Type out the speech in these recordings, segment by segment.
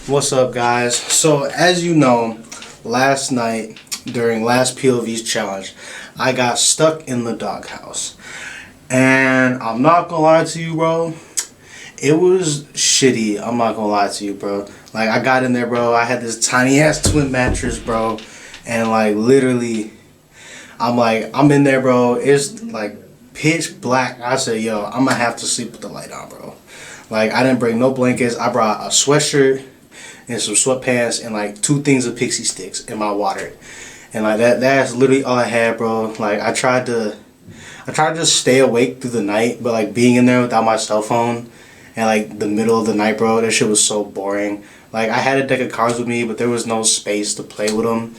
What's up, guys? So as you know, last night during last POV's challenge, I got stuck in the doghouse, and I'm not gonna lie to you, bro, it was shitty. I'm not gonna lie to you, bro. Like, I got in there, bro, I had this tiny ass twin mattress, bro, and like literally I'm in there, bro, it's like pitch black. I said, yo, I'm gonna have to sleep with the light on, bro. Like, I didn't bring no blankets. I brought a sweatshirt and some sweatpants and like 2 things of pixie sticks in my water, and like that's literally all I had, bro. Like, I tried to just stay awake through the night, but like being in there without my cell phone and like the middle of the night, bro, that shit was so boring. Like, I had a deck of cards with me, but there was no space to play with them,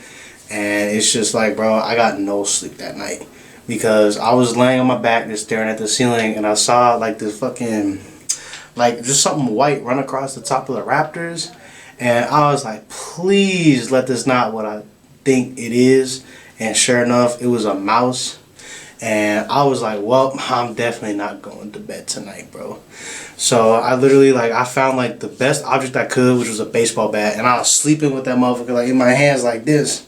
and it's just like, bro, I got no sleep that night because I was laying on my back just staring at the ceiling, and I saw like this fucking, like, just something white run across the top of the rafters. And I was like, please let this not what I think it is. And sure enough, it was a mouse. And I was like, well, I'm definitely not going to bed tonight, bro. So I literally, like, I found like the best object I could, which was a baseball bat. And I was sleeping with that motherfucker like in my hands like this.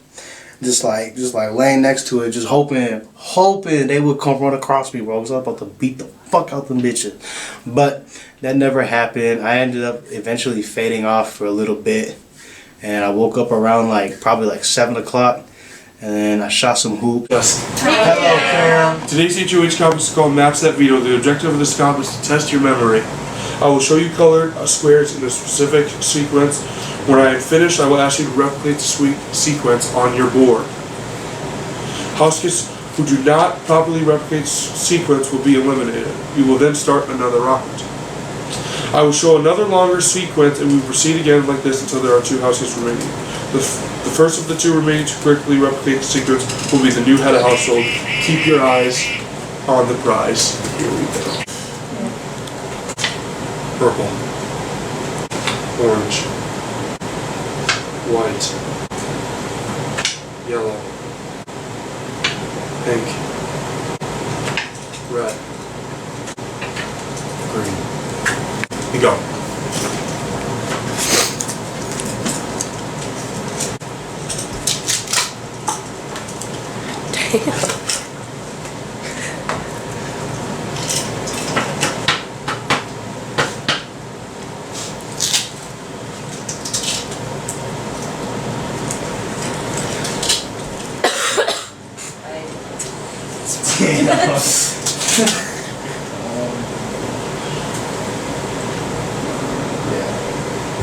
Just like laying next to it, just hoping they would come run across me, bro. I was about to beat the fuck out them bitches. But that never happened. I ended up eventually fading off for a little bit, and I woke up around like probably like 7 o'clock, and then I shot some hoops. Yes. Hello, fam. Today's HOH comp is called Maps That Veto. The objective of this comp is to test your memory. I will show you colored squares in a specific sequence. When I am finished, I will ask you to replicate the sequence on your board. House kids who do not properly replicate sequence will be eliminated. You will then start another round. I will show another longer sequence, and we will proceed again like this until there are 2 house kids remaining. The first of the 2 remaining to correctly replicate the sequence will be the new head of household. Keep your eyes on the prize. Here we go. Purple, orange, white, yellow, pink, red, green. You go. Damn.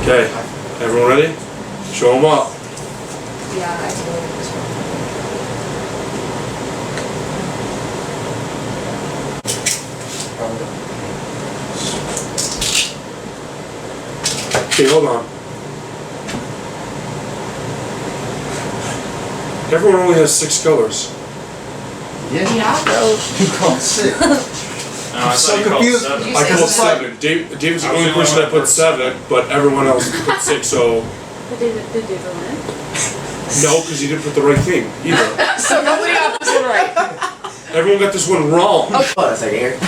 Okay, everyone ready? Show them up. Yeah, I totally get this one. Okay, hold on. Everyone only has 6 colors. Yeah, bro. You called 6. I'm so confused. I called 7. David's the only person that put 7, but everyone else put 6, so... But did David win? No, because he didn't put the right thing either. So nobody got this one right. Everyone got this one wrong. Okay. Hold on a second here.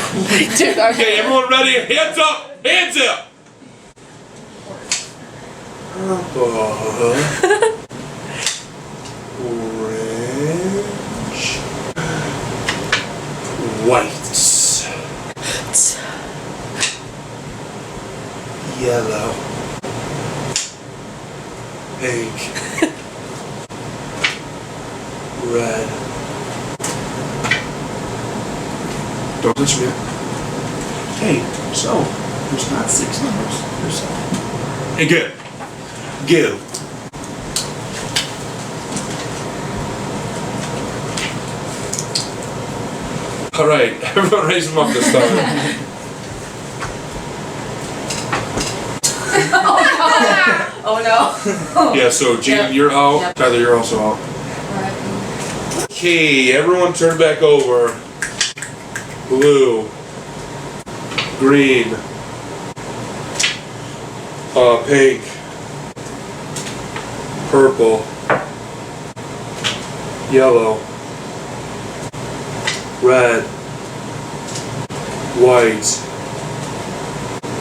Dude, Okay, everyone ready? Hands up! Hands up! Orange. White. Yellow. Pink. Red. Don't touch me. Hey, so there's not 6 numbers. There's 7. Hey, good. Go. All right, everyone raise them up this time. Oh no. Yeah, so Jaden, you're out. Yep. Tyler, you're also out. Okay, everyone turn back over. Blue. Green. Pink. Purple. Yellow. Red. White.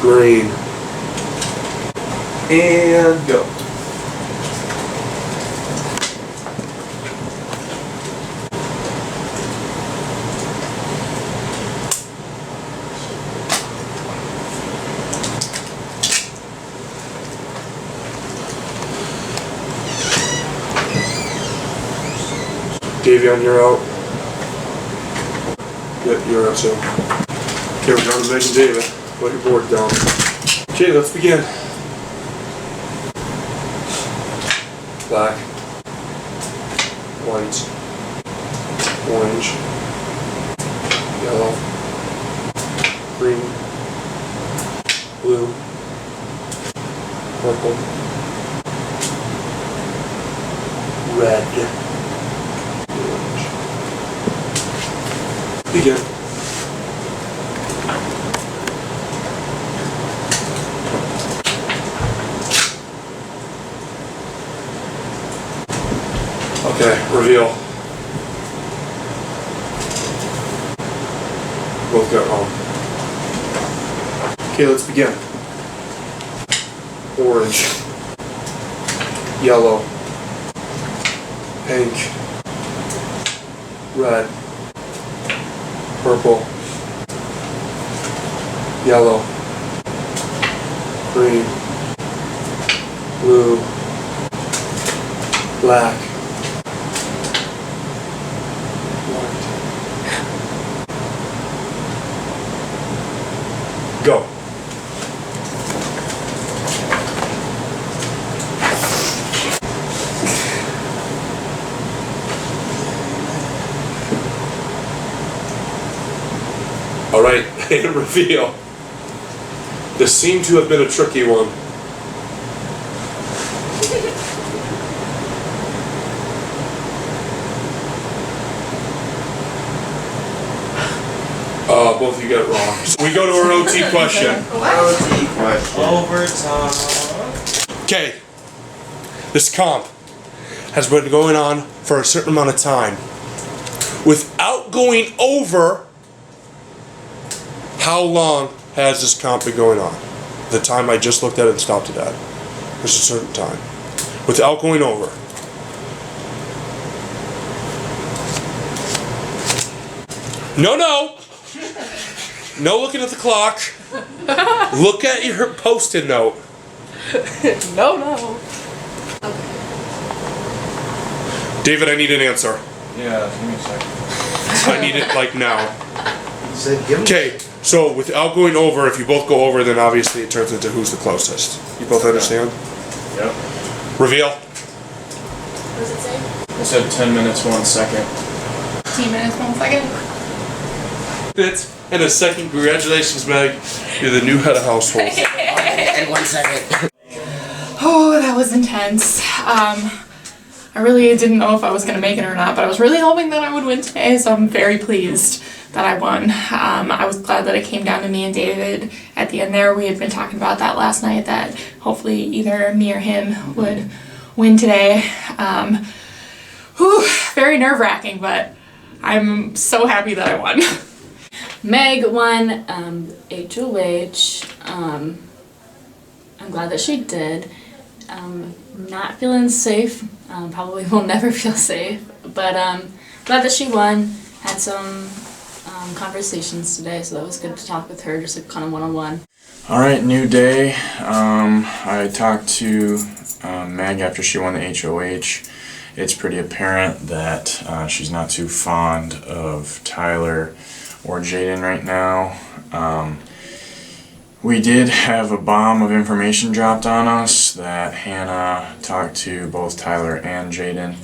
Green. And go. Davion, you're out. Yep, you're out too. Okay, we're down to Meg and David. Put your board down. Okay, let's begin. Black, white, orange, yellow, green, blue, purple, red. Begin. Okay, reveal. Both got wrong. Okay, let's begin. Orange, yellow, pink, red, purple, yellow, green, blue, black, white. Go. All right, and reveal. This seemed to have been a tricky one. Both of you got it wrong. So we go to our OT question. OT question. Overtime. Okay, this comp has been going on for a certain amount of time. Without going over, how long has this comp been going on? The time I just looked at it and stopped it at. There's a certain time. Without going over. No. No looking at the clock. Look at your post-it note. No. David, I need an answer. Yeah, give me a second. I need it like now. He said, give me. Okay, so without going over, if you both go over, then obviously it turns into who's the closest. You both understand? Yep. Reveal. What does it say? It said 10 minutes, 1 second. 10 minutes, 1 second. Minutes and a second. Congratulations, Meg. You're the new head of household. And 1 second. Oh, that was intense. I really didn't know if I was going to make it or not, but I was really hoping that I would win today, so I'm very pleased that I won. I was glad that it came down to me and David at the end there. We had been talking about that last night, that hopefully either me or him would win today. Very nerve-wracking, but I'm so happy that I won. Meg won HOH. I'm glad that she did. Not feeling safe. Probably will never feel safe. But glad that she won. Had some conversations today, so that was good to talk with her, just like kind of one-on-one. Alright, new day. I talked to Meg after she won the HOH. It's pretty apparent that she's not too fond of Tyler or Jaden right now. We did have a bomb of information dropped on us that Hannah talked to both Tyler and Jaden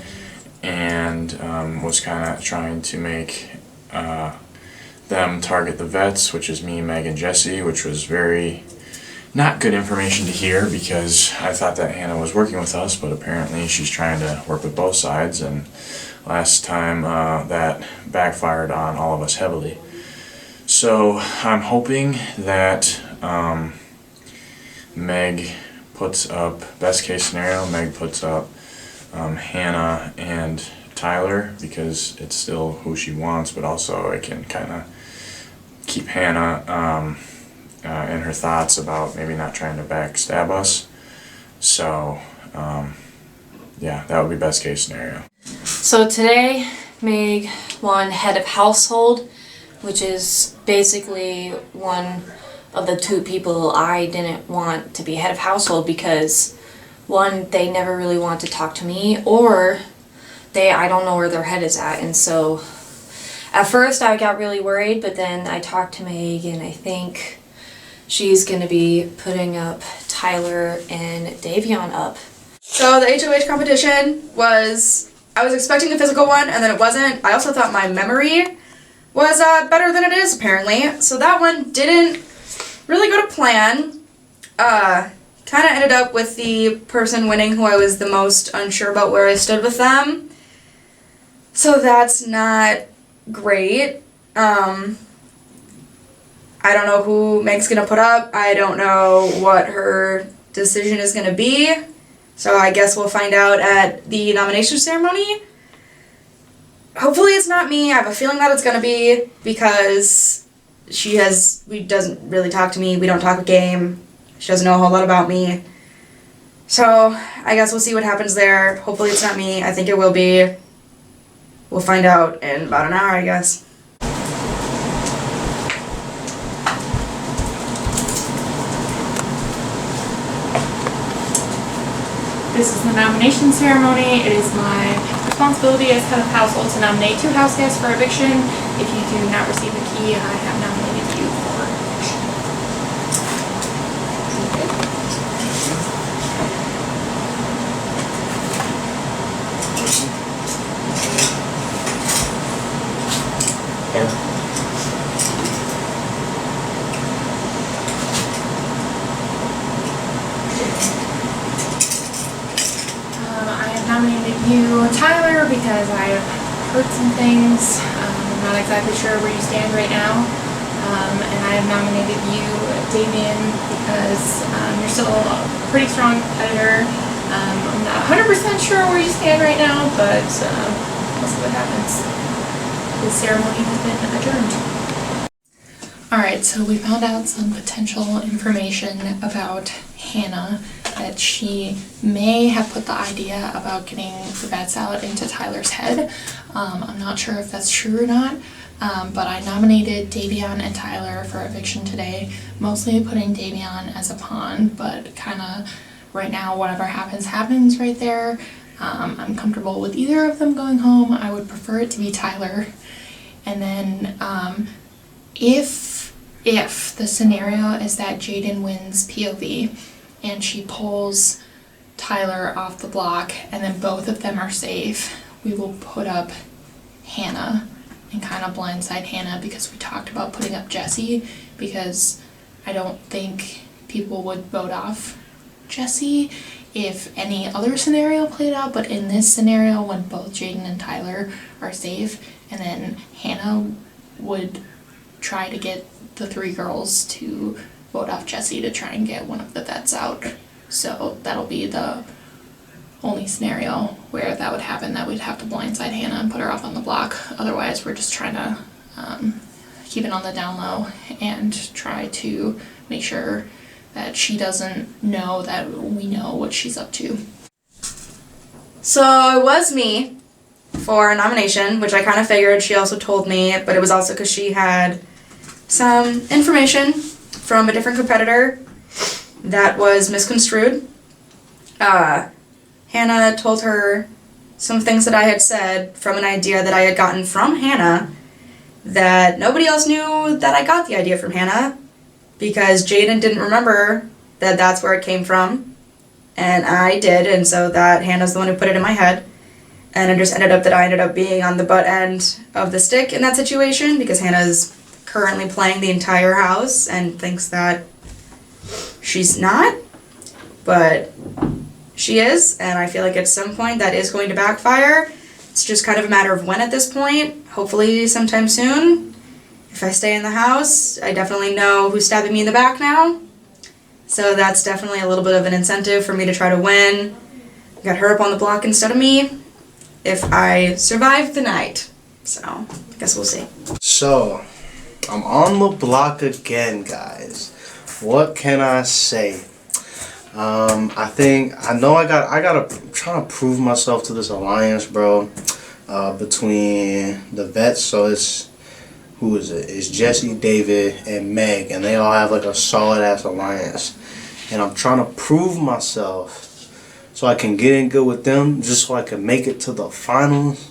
and was kind of trying to make them target the vets, which is me, Meg, and Jesse, which was very not good information to hear because I thought that Hannah was working with us, but apparently she's trying to work with both sides, and last time that backfired on all of us heavily. So I'm hoping that Meg puts up, best case scenario, Meg puts up Hannah and Tyler, because it's still who she wants, but also it can kind of keep Hannah in her thoughts about maybe not trying to backstab us. So, yeah, that would be best case scenario. So today, Meg won head of household, which is basically one of the two people I didn't want to be head of household because, one, they never really want to talk to me, or I don't know where their head is at. And so at first I got really worried, but then I talked to Meg and I think she's gonna be putting up Tyler and Davion up. So the HOH competition was, I was expecting a physical one and then it wasn't. I also thought my memory was better than it is apparently. So that one didn't really go to plan. Kind of ended up with the person winning who I was the most unsure about where I stood with them. So that's not great. I don't know who Meg's gonna put up. I don't know what her decision is gonna be. So I guess we'll find out at the nomination ceremony. Hopefully it's not me. I have a feeling that it's gonna be because she doesn't really talk to me. We don't talk a game. She doesn't know a whole lot about me. So I guess we'll see what happens there. Hopefully it's not me. I think it will be. We'll find out in about an hour, I guess. This is the nomination ceremony. It is my responsibility as head of household to nominate 2 house guests for eviction. If you do not receive a key, I have nominated you for eviction. I have nominated you, Tyler, because I have heard some things. I'm not exactly sure where you stand right now. And I have nominated you, Davion, because you're still a pretty strong competitor. I'm not 100% sure where you stand right now, but we'll see what happens. The ceremony has been adjourned. Alright, so we found out some potential information about Hannah, that she may have put the idea about getting the bad salad into Tyler's head. I'm not sure if that's true or not, but I nominated Davion and Tyler for eviction today, mostly putting Davion as a pawn, but kind of right now whatever happens happens right there. I'm comfortable with either of them going home. I would prefer it to be Tyler. And then if the scenario is that Jaden wins POV and she pulls Tyler off the block and then both of them are safe, we will put up Hannah and kind of blindside Hannah, because we talked about putting up Jessie, because I don't think people would vote off Jessie if any other scenario played out, but in this scenario when both Jaden and Tyler are safe, and then Hannah would try to get the 3 girls to vote off Jessie to try and get one of the vets out. So that'll be the only scenario where that would happen, that we'd have to blindside Hannah and put her off on the block. Otherwise we're just trying to keep it on the down low and try to make sure that she doesn't know that we know what she's up to. So it was me for a nomination, which I kind of figured. She also told me, but it was also because she had some information from a different competitor that was misconstrued. Hannah told her some things that I had said from an idea that I had gotten from Hannah that nobody else knew that I got the idea from Hannah, because Jaden didn't remember that that's where it came from, and I did, and so that Hannah's the one who put it in my head. And it just ended up that I ended up being on the butt end of the stick in that situation, because Hannah's currently playing the entire house and thinks that she's not, but she is, and I feel like at some point that is going to backfire. It's just kind of a matter of when at this point, hopefully sometime soon. If I stay in the house, I definitely know who's stabbing me in the back now, so that's definitely a little bit of an incentive for me to try to win, get her up on the block instead of me, if I survive the night. So, I guess we'll see. So, I'm on the block again, guys. What can I say? I gotta try to prove myself to this alliance, bro. Between the vets, so who is it? It's Jesse, David, and Meg, and they all have like a solid ass alliance. And I'm trying to prove myself so I can get in good with them, just so I can make it to the finals.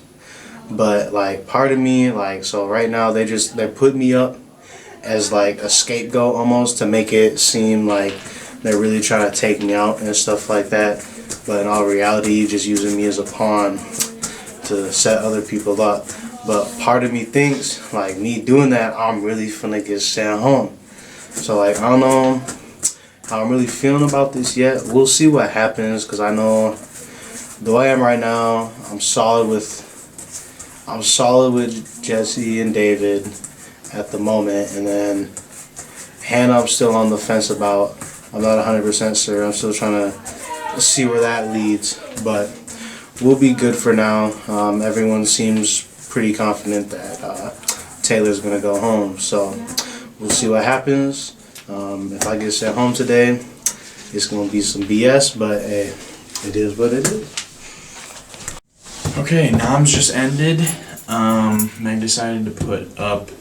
But like part of me, like, so right now they put me up as like a scapegoat almost to make it seem like they're really trying to take me out and stuff like that. But in all reality, you're just using me as a pawn to set other people up. But part of me thinks like me doing that, I'm really finna get sent home. So like I don't know how I'm really feeling about this yet. We'll see what happens, because I know the way I am right now, I'm solid with Jesse and David at the moment, and then Hannah I'm still on the fence about. I'm not 100% sure. I'm still trying to see where that leads, but we'll be good for now. Everyone seems pretty confident that Taylor's gonna go home, so we'll see what happens. If I get sent home today, it's gonna be some BS, but hey, it is what it is. Okay, noms just ended. Meg decided to put up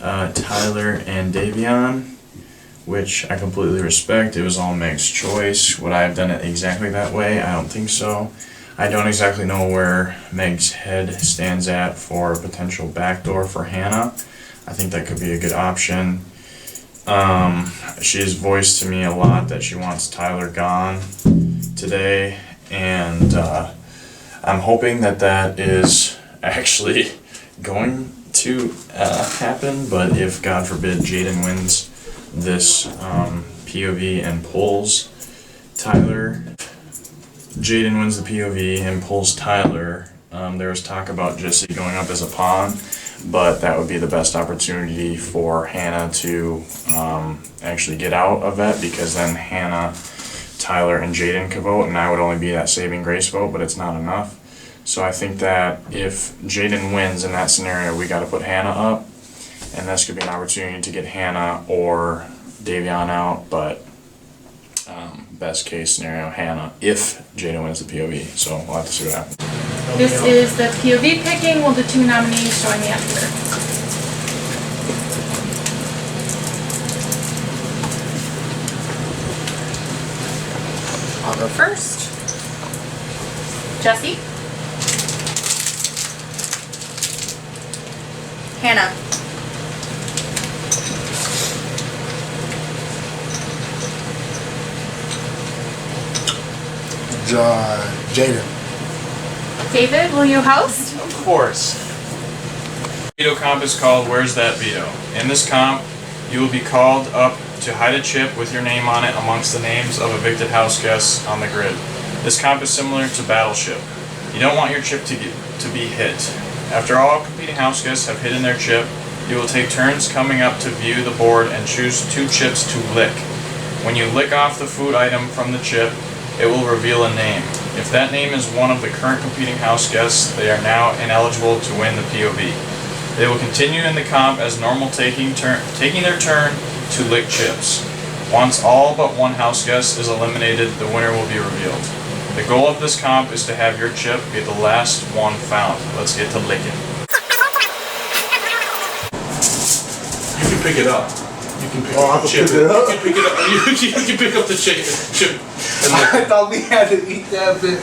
Tyler and Davion, which I completely respect. It was all Meg's choice. Would I have done it exactly that way? I don't think so. I don't exactly know where Meg's head stands at for a potential backdoor for Hannah. I think that could be a good option. She has voiced to me a lot that she wants Tyler gone today, and I'm hoping that is actually going to happen. But if, God forbid, Jaden wins this POV and pulls Tyler, Jaden wins the POV and pulls Tyler, there was talk about Jesse going up as a pawn, but that would be the best opportunity for Hannah to actually get out of that, because then Hannah, Tyler, and Jaden could vote, and I would only be that saving grace vote, but it's not enough. So I think that if Jaden wins in that scenario, we got to put Hannah up, and this could be an opportunity to get Hannah or Davion out, but best case scenario, Hannah, if Jaden wins the POV. So we'll have to see what happens. This is the POV picking. Will the two nominees join me up here? I'll go first. Jesse? Hannah. Jaden. David, will you host? Of course. Veto comp is called Where's That Veto? In this comp, you will be called up to hide a chip with your name on it amongst the names of evicted house guests on the grid. This comp is similar to Battleship. You don't want your chip to be hit. After all competing house guests have hidden their chip, you will take turns coming up to view the board and choose 2 chips to lick. When you lick off the food item from the chip, it will reveal a name. If that name is one of the current competing house guests, they are now ineligible to win the POV. They will continue in the comp as normal, taking their turn to lick chips. Once all but one house guest is eliminated, the winner will be revealed. The goal of this comp is to have your chip be the last one found. Let's get to licking. You can pick it up. You can pick up the chip. pick it up? You can pick it up. You can pick up the chip. And I thought we had to eat that bit.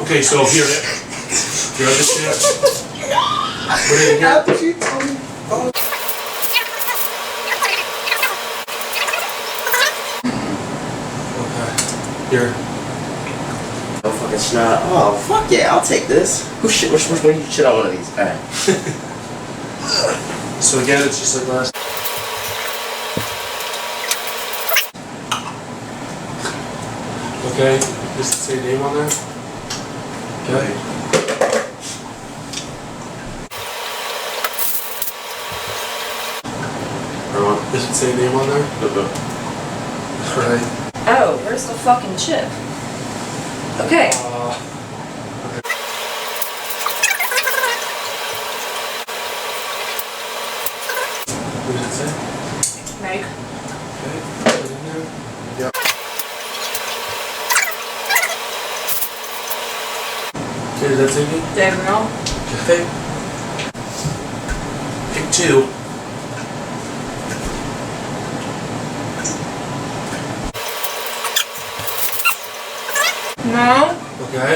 okay, so here. Grab the chip. Put it in here. After she told me. Here. Oh, fucking snot. Oh, fuck yeah, I'll take this. Which one you shit on one of these? Alright. So again, it's just like last. Okay, does it say name on there? Okay. Does it say name on there? No. Right. Oh, where's the fucking chip? Okay. Meg. Okay, put it in there. Yep. Okay, does that say me? There we go. Okay. Pick 2. No. Okay.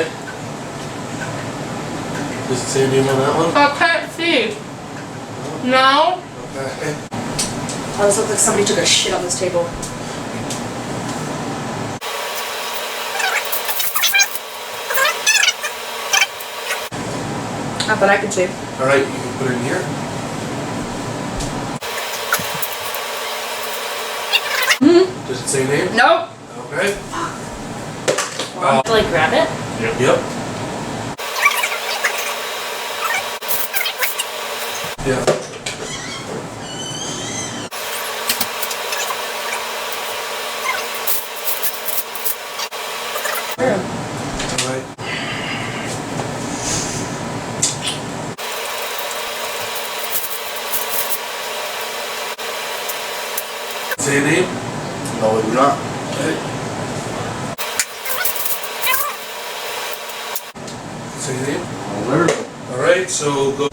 Does it say your name on that one? I can't see. No. Okay. Oh, this looks like somebody took a shit on this table. Not that I can see. Alright, you can put it in here. Does it say name? Nope. Okay. To like grab it? Yep. Yeah. Alright. Say your name? No, we do not. Okay. Say your name? Alert. Alright, so go.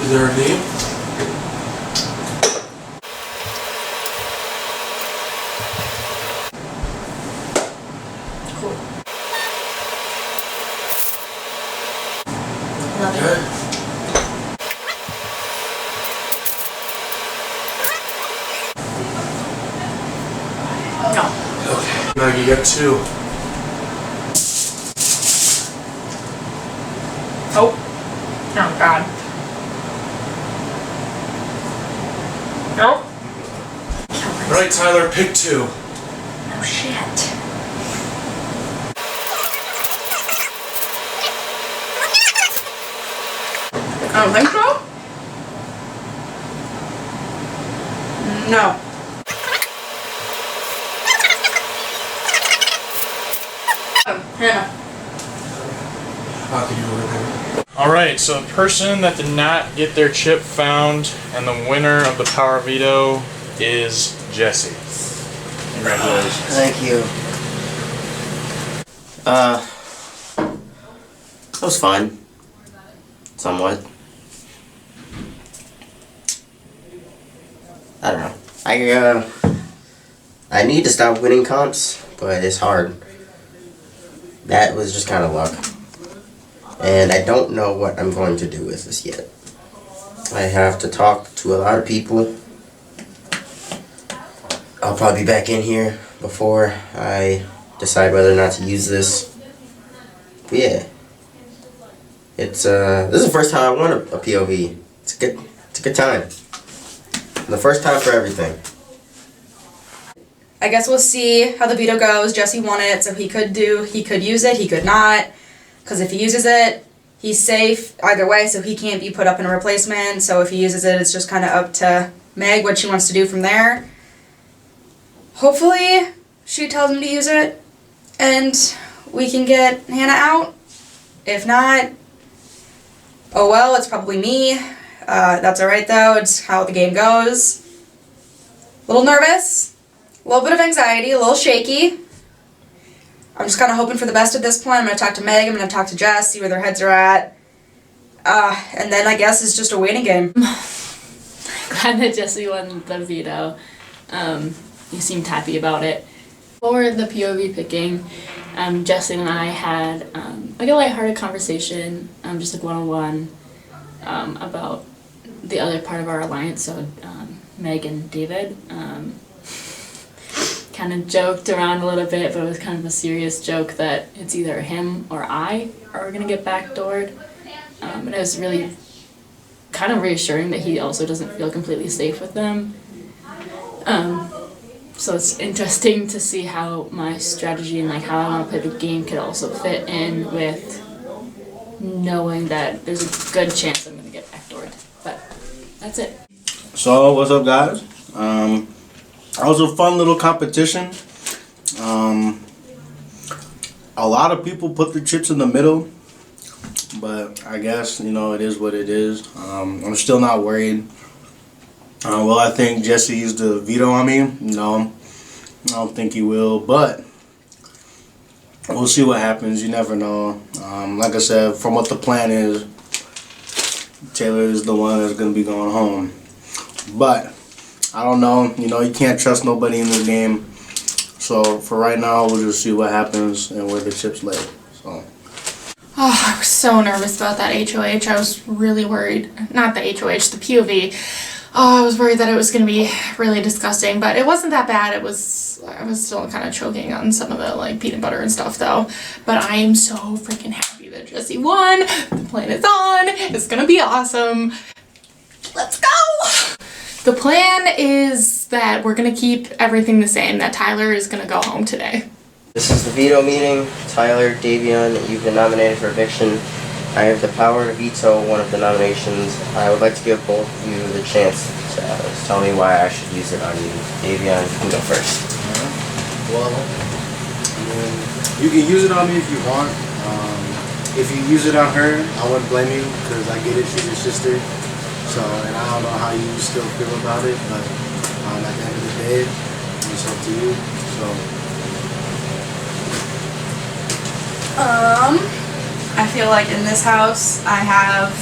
Is there a name? Cool. Okay. No. Okay. Now you got 2. Oh. Oh God. Nope. Alright, Tyler, pick 2. No shit. I don't think so. No. Hannah. How could you order? Alright, so the person that did not get their chip found and the winner of the power veto is Jesse. Congratulations. Thank you. That was fun. Somewhat. I don't know. I need to stop winning comps, but it's hard. That was just kind of luck. And I don't know what I'm going to do with this yet. I have to talk to a lot of people. I'll probably be back in here before I decide whether or not to use this. But yeah. This is the first time I won a POV. It's a good time. The first time for everything. I guess we'll see how the veto goes. Jesse won it, so he could use it, he could not. Because if he uses it, he's safe either way, so he can't be put up in a replacement. So if he uses it, it's just kind of up to Meg what she wants to do from there. Hopefully, she tells him to use it, and we can get Hannah out. If not, oh well, it's probably me. That's alright though, it's how the game goes. A little nervous, a little bit of anxiety, a little shaky. I'm just kind of hoping for the best at this point. I'm going to talk to Meg, I'm going to talk to Jess, see where their heads are at. And then I guess it's just a waiting game. Glad that Jesse won the veto. You seemed happy about it. For the POV picking, Jesse and I had like a lighthearted conversation, just like one-on-one, about the other part of our alliance, so Meg and David. Kind of joked around a little bit, but it was kind of a serious joke that it's either him or I are going to get backdoored. And it was really kind of reassuring that he also doesn't feel completely safe with them. So it's interesting to see how my strategy and like how I want to play the game could also fit in with knowing that there's a good chance I'm going to get backdoored. But that's it. So what's up, guys? That was a fun little competition. a lot of people put the chips in the middle, but I guess, you know, it is what it is. I'm still not worried. Will I think Jesse used the veto on me? No, I don't think he will, but we'll see what happens. You never know. Like I said, from what the plan is, Taylor is the one that's going to be going home. But I don't know. You know, you can't trust nobody in this game. So for right now, we'll just see what happens and where the chips lay. So. Oh, I was so nervous about that HOH. I was really worried. Not the HOH, the POV. Oh, I was worried that it was going to be really disgusting, but it wasn't that bad. I was still kind of choking on some of the like peanut butter and stuff though. But I am so freaking happy that Jesse won. The plan is on. It's going to be awesome. Let's go! The plan is that we're going to keep everything the same, that Tyler is going to go home today. This is the veto meeting. Tyler, Davion, you've been nominated for eviction. I have the power to veto one of the nominations. I would like to give both of you the chance to tell me why I should use it on you. Davion, you can go first. Well, you can use it on me if you want. If you use it on her, I wouldn't blame you because I get it, she's your sister. So, and I don't know how you still feel about it, but at the end of the day, it's up to you. So. I feel like in this house I have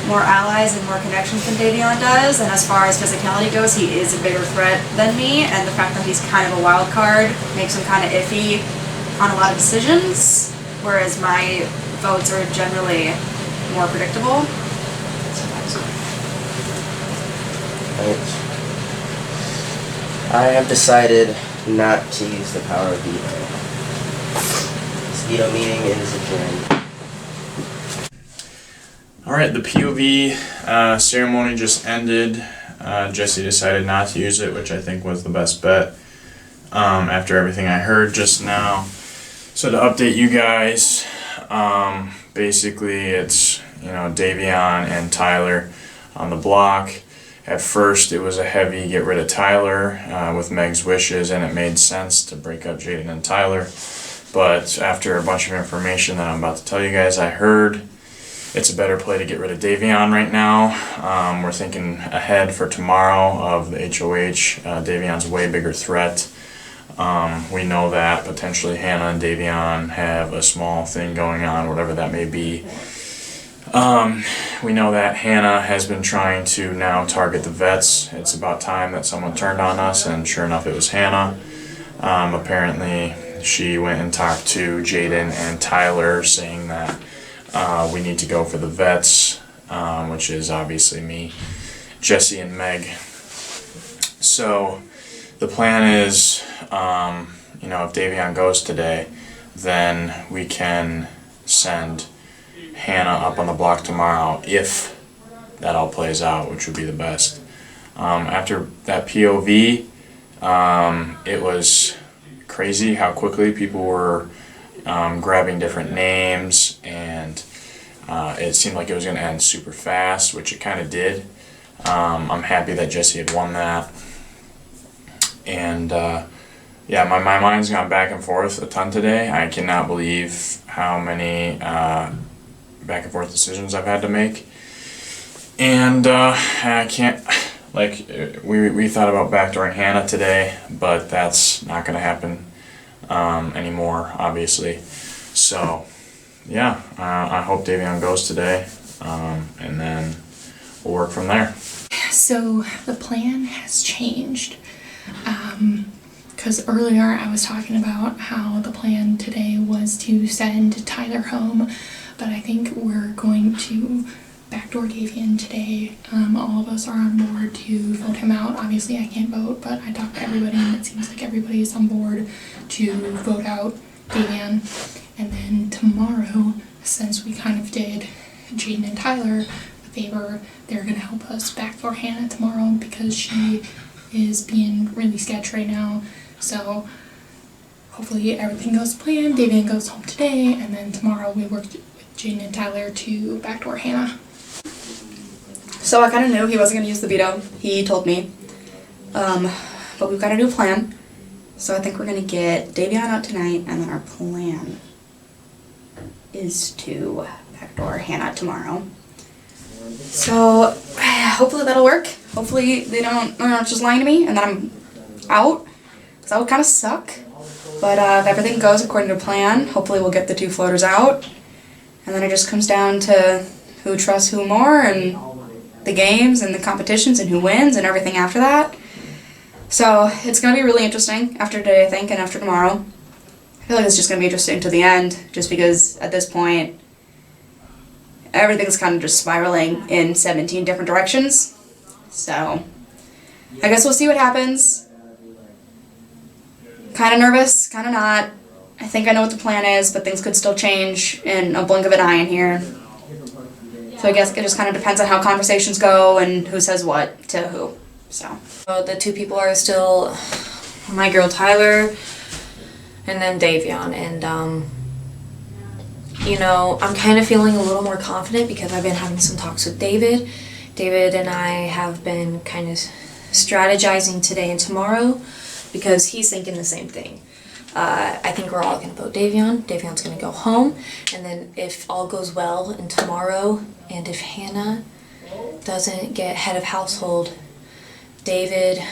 more allies and more connections than Davion does, and as far as physicality goes, he is a bigger threat than me, and the fact that he's kind of a wild card makes him kind of iffy on a lot of decisions, whereas my votes are generally more predictable. Right. I have decided not to use the power of veto. Veto meeting is adjourned. Alright, the POV ceremony just ended. Jesse decided not to use it, which I think was the best bet after everything I heard just now. So to update you guys, basically it's, you know, Davion and Tyler on the block. At first it was a heavy get rid of Tyler with Meg's wishes, and it made sense to break up Jaden and Tyler. But after a bunch of information that I'm about to tell you guys, I heard it's a better play to get rid of Davion right now. We're thinking ahead for tomorrow of the HOH. Davion's a way bigger threat. We know that potentially Hannah and Davion have a small thing going on, whatever that may be. We know that Hannah has been trying to now target the vets. It's about time that someone turned on us, and sure enough it was Hannah. Apparently she went and talked to Jaden and Tyler saying that we need to go for the vets, which is obviously me, Jesse, and Meg. So the plan is, you know, if Davion goes today, then we can send Hannah up on the block tomorrow if that all plays out, which would be the best. After that POV, it was crazy how quickly people were grabbing different names, and it seemed like it was going to end super fast, which it kind of did. I'm happy that Jesse had won that, and yeah, my mind's gone back and forth a ton today. I cannot believe how many back and forth decisions I've had to make, and I can't. Like, we thought about backdooring Hannah today, but that's not going to happen anymore, obviously. So, yeah, I hope Davion goes today, and then we'll work from there. So the plan has changed. Because earlier I was talking about how the plan today was to send Tyler home, but I think we're going to backdoor Davion today. All of us are on board to vote him out. Obviously I can't vote, but I talked to everybody and it seems like everybody is on board to vote out Davion. And then tomorrow, since we kind of did Jaden and Tyler a favor, they're going to help us backdoor Hannah tomorrow because she is being really sketch right now. So hopefully everything goes to plan. Davion goes home today, and then tomorrow we work with Jaden and Tyler to backdoor Hannah. So I kind of knew he wasn't going to use the veto. He told me. But we've got a new plan. So I think we're gonna get Davion out tonight, and then our plan is to backdoor Hannah tomorrow. So hopefully that'll work. Hopefully they're not just lying to me and then I'm out, because that would kind of suck. But if everything goes according to plan, hopefully we'll get the 2 floaters out. And then it just comes down to who trusts who more, and the games and the competitions and who wins and everything after that. So it's going to be really interesting after today, I think, and after tomorrow. I feel like it's just going to be interesting to the end, just because at this point everything's kind of just spiraling in 17 different directions. So I guess we'll see what happens. Kind of nervous, kind of not. I think I know what the plan is, but things could still change in a blink of an eye in here. So I guess it just kind of depends on how conversations go and who says what to who. So the 2 people are still my girl Tyler and then Davion, and you know, I'm kind of feeling a little more confident because I've been having some talks with David. David and I have been kind of strategizing today and tomorrow because he's thinking the same thing. I think we're all going to vote Davion. Davion's going to go home, and then if all goes well and tomorrow, and if Hannah doesn't get head of household, David,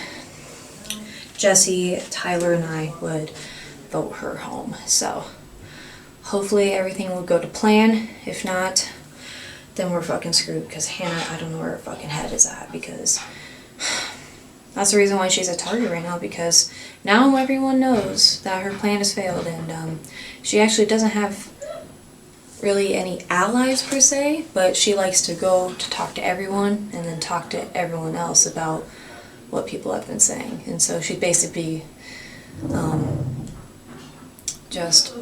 Jesse, Tyler, and I would vote her home. So hopefully everything will go to plan. If not, then we're fucking screwed, because Hannah, I don't know where her fucking head is at, because that's the reason why she's a target right now, because now everyone knows that her plan has failed, and she actually doesn't have really any allies per se, but she likes to go to talk to everyone and then talk to everyone else about what people have been saying. And so she'd basically just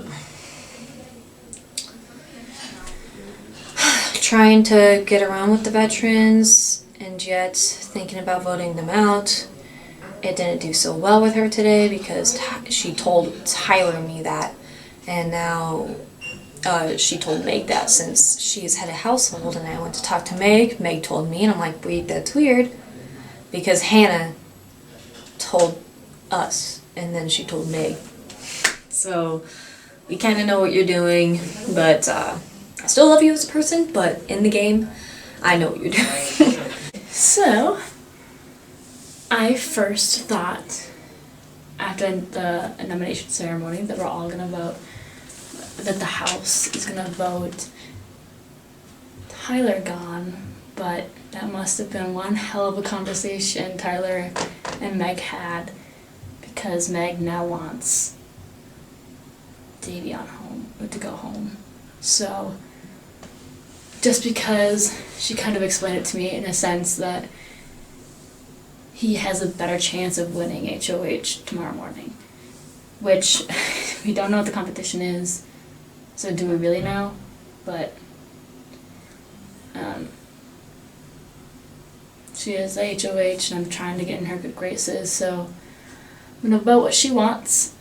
trying to get around with the veterans, and yet thinking about voting them out. It didn't do so well with her today because she told Tyler and me that, and now she told Meg that, since she's head of household. And I went to talk to Meg. Meg told me, and I'm like, wait, that's weird, because Hannah told us, and then she told Meg. So we kind of know what you're doing, but I still love you as a person, but in the game, I know what you're doing. So, I first thought, after the nomination ceremony, that we're all gonna vote, that the House is gonna vote Tyler gone, but that must have been one hell of a conversation Tyler and Meg had, because Meg now wants Davion home, or to go home. So, just because she kind of explained it to me in a sense that he has a better chance of winning HOH tomorrow morning, which we don't know what the competition is, so do we really know? But she is a HOH, and I'm trying to get in her good graces, so I'm gonna vote what she wants.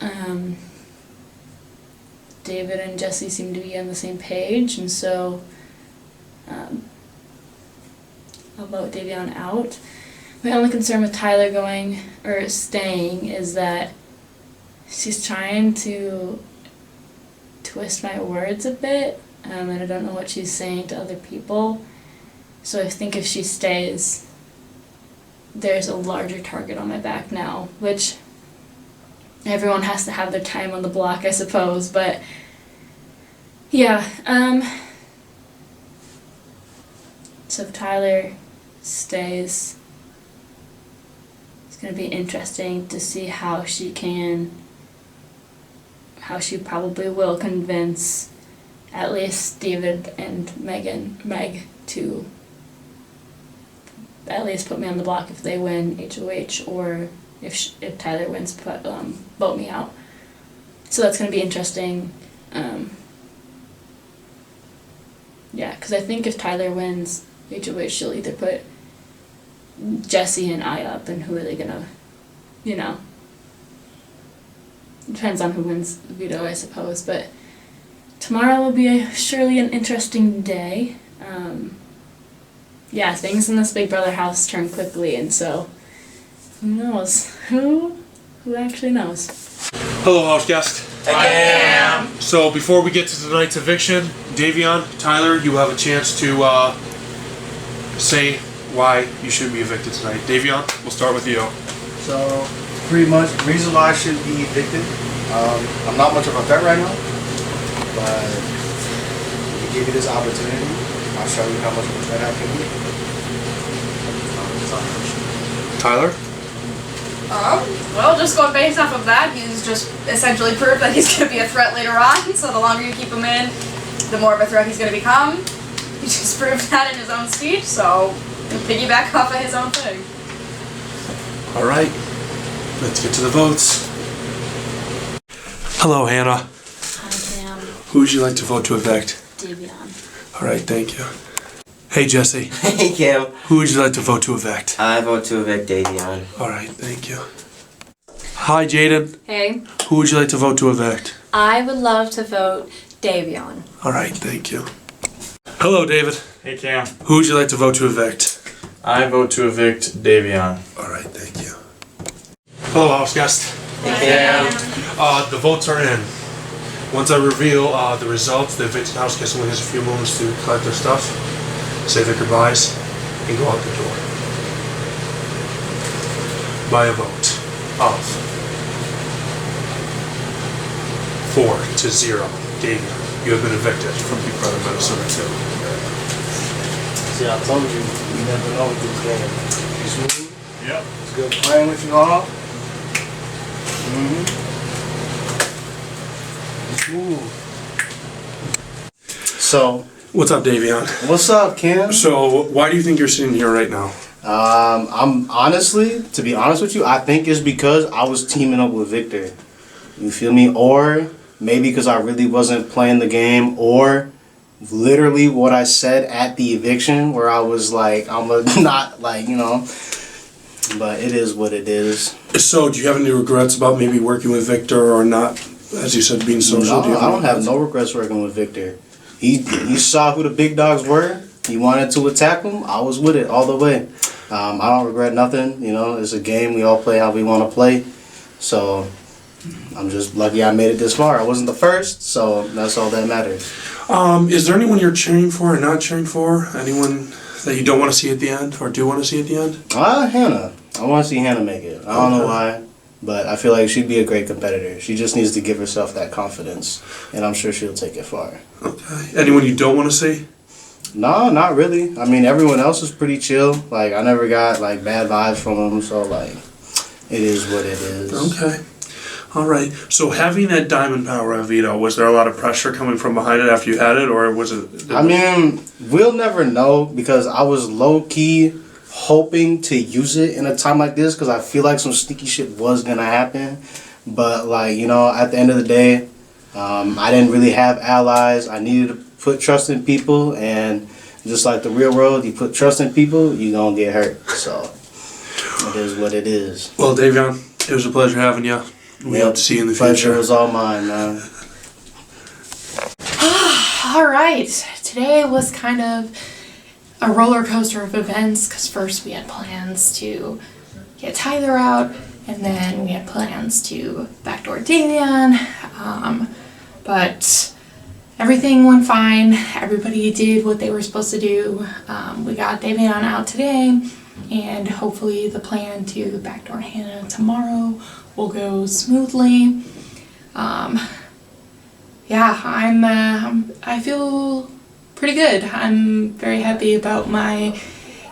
David and Jesse seem to be on the same page, and so I'll vote Davion out. My only concern with Tyler going or staying is that she's trying to twist my words a bit, and I don't know what she's saying to other people. So I think if she stays, there's a larger target on my back now, which everyone has to have their time on the block, I suppose, but yeah, so if Tyler stays, it's going to be interesting to see how she probably will convince at least David and Meg to at least put me on the block if they win HOH, or if Tyler wins, vote me out. So that's going to be interesting. Yeah, because I think if Tyler wins HOH, she'll either put Jesse and I up, and who are they gonna, depends on who wins the veto, I suppose. But tomorrow will be surely an interesting day. Yeah, things in this Big Brother house turn quickly, and so who knows? Who actually knows? Hello, house guest. So before we get to tonight's eviction, Davion, Tyler, you have a chance to say why you shouldn't be evicted tonight. Davion, we'll start with you. So, pretty much, the reason why I shouldn't be evicted, I'm not much of a threat right now, but if you give me this opportunity, I'll show you how much of a threat I can be. Tyler? Well, just going based off of that, he's just essentially proved that he's going to be a threat later on, so the longer you keep him in, the more of a threat he's going to become. He just proved that in his own speech, so piggyback off of his own thing. Alright, let's get to the votes. Hello, Hannah. Hi, Cam. Who would you like to vote to evict? Davion. Alright, thank you. Hey, Jesse. Hey, Kim. Who would you like to vote to evict? I vote to evict Davion. Alright, thank you. Hi, Jaden. Hey, Who would you like to vote to evict? I would love to vote Davion. Alright, thank you. Hello, David. Hey Cam. Who would you like to vote to evict? I vote to evict Davion. Alright, thank you. Hello, house guest. Hey, The votes are in. Once I reveal the results, the evicted house guest only has a few moments to collect their stuff, say their goodbyes, and go out the door. By a vote of 4-0, Davion, you have been evicted from Big Brother Minnesota 2. See, I told you, you never know with this game. You smooth? Yep. It's good playing with you all. So, What's up, Davion? what's up, Kim? So, why do you think you're sitting here right now? I'm honestly, to be honest with you, I think it's because I was teaming up with Victor. You feel me? Or maybe because I really wasn't playing the game, or literally what I said at the eviction, where I was like, not like, you know. But it is what it is. So, do you have any regrets about maybe working with Victor or not? As you said, being social. No, Do you I don't have regrets? no regrets working with Victor. He saw who the big dogs were. He wanted to attack them. I was with it all the way. I don't regret nothing. You know, it's a game. We all play how we want to play. So I'm just lucky I made it this far. I wasn't the first, so that's all that matters. Is there anyone you're cheering for or not cheering for? Anyone that you don't want to see at the end or do want to see at the end? Hannah. I want to see Hannah make it. I don't know why, but I feel like she'd be a great competitor. She just needs to give herself that confidence, and I'm sure she'll take it far. Okay. Anyone you don't want to see? No, not really. I mean, everyone else is pretty chill. Like, I never got, like, bad vibes from them, so, like, it is what it is. Okay. All right. So having that diamond power on Vito, was there a lot of pressure coming from behind it after you had it, or was it? I mean, we'll never know because I was low-key hoping to use it in a time like this because I feel like some sneaky shit was going to happen. But, like, you know, at the end of the day, I didn't really have allies. I needed to put trust in people, and just like the real world, you put trust in people, you're going to get hurt. So, it is what it is. Well, Davion, it was a pleasure having you. We hope to see you in the Pleasure future. was all mine, man. Alright, today was kind of a roller coaster of events because first we had plans to get Tyler out, and then we had plans to backdoor Davion, but everything went fine. Everybody did what they were supposed to do. We got Davion out today, and hopefully the plan to backdoor Hannah tomorrow will go smoothly. I feel pretty good. I'm very happy about my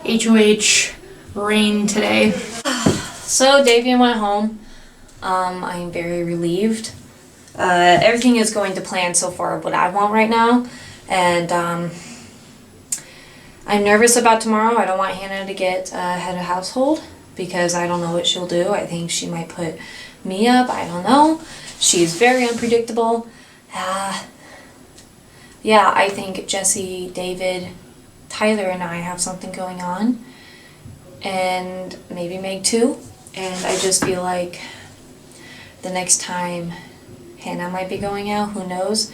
HOH reign today. So Davion went home. I'm very relieved. Everything is going to plan so far what I want right now. And I'm nervous about tomorrow. I don't want Hannah to get head of household because I don't know what she'll do. I think she might put me up. I don't know. She's very unpredictable. Yeah, I think Jesse, David, Tyler, and I have something going on. And maybe Meg too. And I just feel like the next time Hannah might be going out, who knows.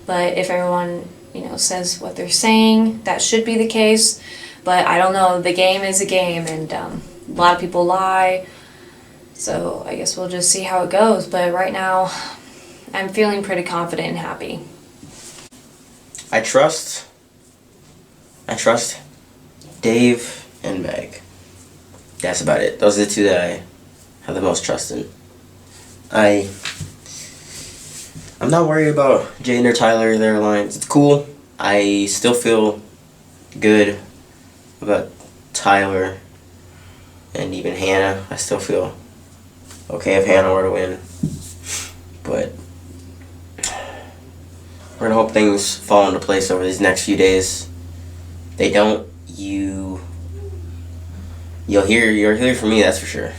But if everyone, says what they're saying, that should be the case. But I don't know, the game is a game, and a lot of people lie. So I guess we'll just see how it goes. But right now, I'm feeling pretty confident and happy. I trust Dave and Meg. That's about it. Those are the two that I have the most trust in. I'm not worried about Jaden or Tyler, their lines. It's cool. I still feel good about Tyler and even Hannah. I still feel okay if Hannah were to win. But we're gonna hope things fall into place over these next few days. They don't, you'll hear from me, that's for sure.